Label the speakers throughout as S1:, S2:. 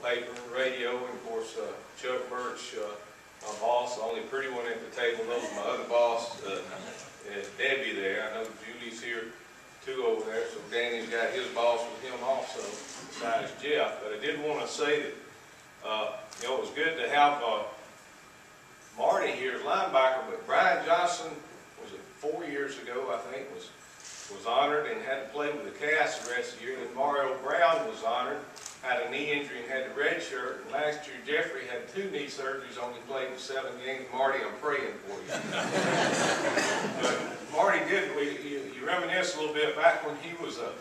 S1: paper and radio, and of course Chuck Birch, my boss, the only pretty one at the table, knows my other boss, Debbie there. I know Julie's here too over there, so Danny's got his boss with him also, besides Jeff. But I did want to say that you know, it was good to have Marty here as linebacker, but Brian Johnson, was it 4 years ago, I think, was honored and had to play with the cast the rest of the year. And Mario Brown was honored, had a knee injury and had the red shirt. And last year, Jeffrey had 2 knee surgeries, only played in 7 games. Marty, I'm praying for you. But Marty did, you reminisce a little bit back when he was a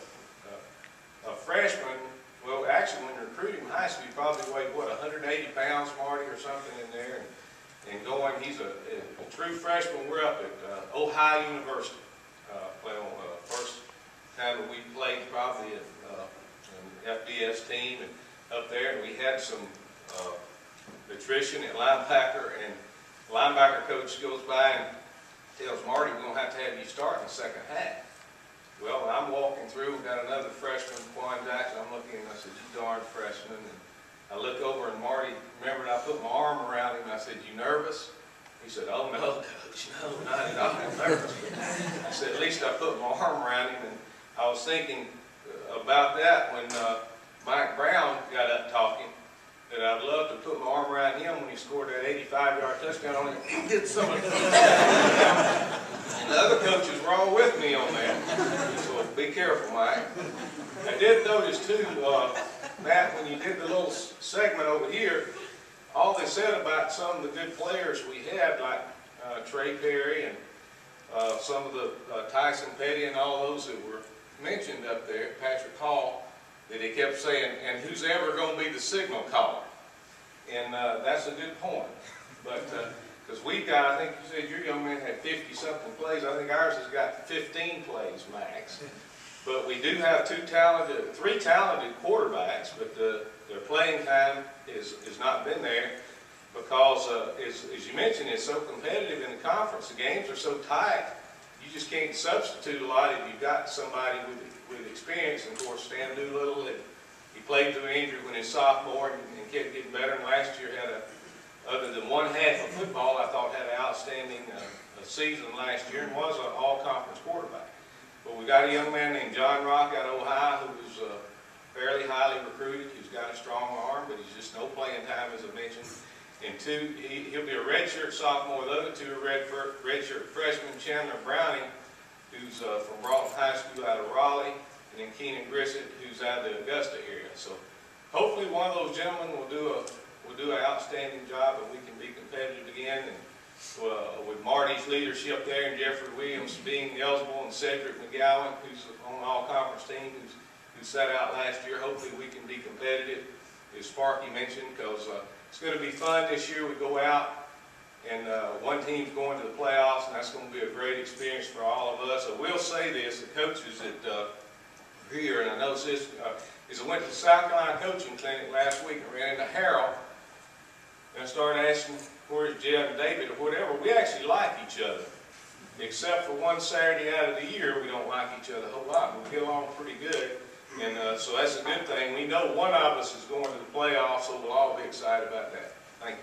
S1: freshman. Well, actually, when you recruited him in high school, he probably weighed, what, 180 pounds, Marty, or something in there. And going, he's a true freshman. We're up at Ohio University. Playing on first time that we played probably at an FBS team and up there, and we had some nutrition at linebacker, and the linebacker coach goes by and tells Marty, we're going to have you start in the second half. Well, when I'm walking through, we've got another freshman, Quan Jackson. I'm looking and I said, you darn freshman. And I look over and Marty, remembered I put my arm around him and I said, you nervous? He said, oh no, Coach, no, not at all. I'm nervous. But I said, at least I put my arm around him. And I was thinking about that when Mike Brown got up talking, that I'd love to put my arm around him when he scored that 85-yard touchdown on him. He did some of that. And the other coaches were all with me on that. So be careful, Mike. I did notice too, Matt, when you did the little segment over here, all they said about some of the good players we had, like Trey Perry and some of the Tyson Petty and all those that were mentioned up there, Patrick Hall, that he kept saying, and who's ever going to be the signal caller? And that's a good point. But because we've got, I think you said your young man had 50-something plays. I think ours has got 15 plays max. But we do have 3 talented quarterbacks, but their playing time has not been there because, as you mentioned, it's so competitive in the conference. The games are so tight, you just can't substitute a lot if you've got somebody with experience. And of course, Stan Doolittle, he played through injury when his sophomore and kept getting better. And last year had other than one half of football, I thought had an outstanding season last year and was an all-conference quarterback. But we got a young man named John Rock out of Ohio who was fairly highly recruited. He's got a strong arm, but he's just no playing time, as I mentioned. And 2, he'll be a redshirt sophomore. The other 2 are redshirt freshmen, Chandler Browning, who's from Broughton High School out of Raleigh, and then Keenan Grissett, who's out of the Augusta area. So hopefully one of those gentlemen will do an outstanding job and we can be competitive again. And with Marty's leadership there and Jeffrey Williams being eligible and Cedric McGowan, who's on the all-conference team, who sat out last year, hopefully we can be competitive, as Sparky mentioned, because it's going to be fun this year. We go out and one team's going to the playoffs, and that's going to be a great experience for all of us. I will say this, the coaches that are here, and I know this, is I went to the South Carolina Coaching Clinic last week and ran into Harold, and I started asking, where's Jeff and David or whatever. We actually like each other. Except for one Saturday out of the year, we don't like each other a whole lot, but we get along pretty good. And so that's a good thing. We know one of us is going to the playoffs, so we'll all be excited about that. Thank you.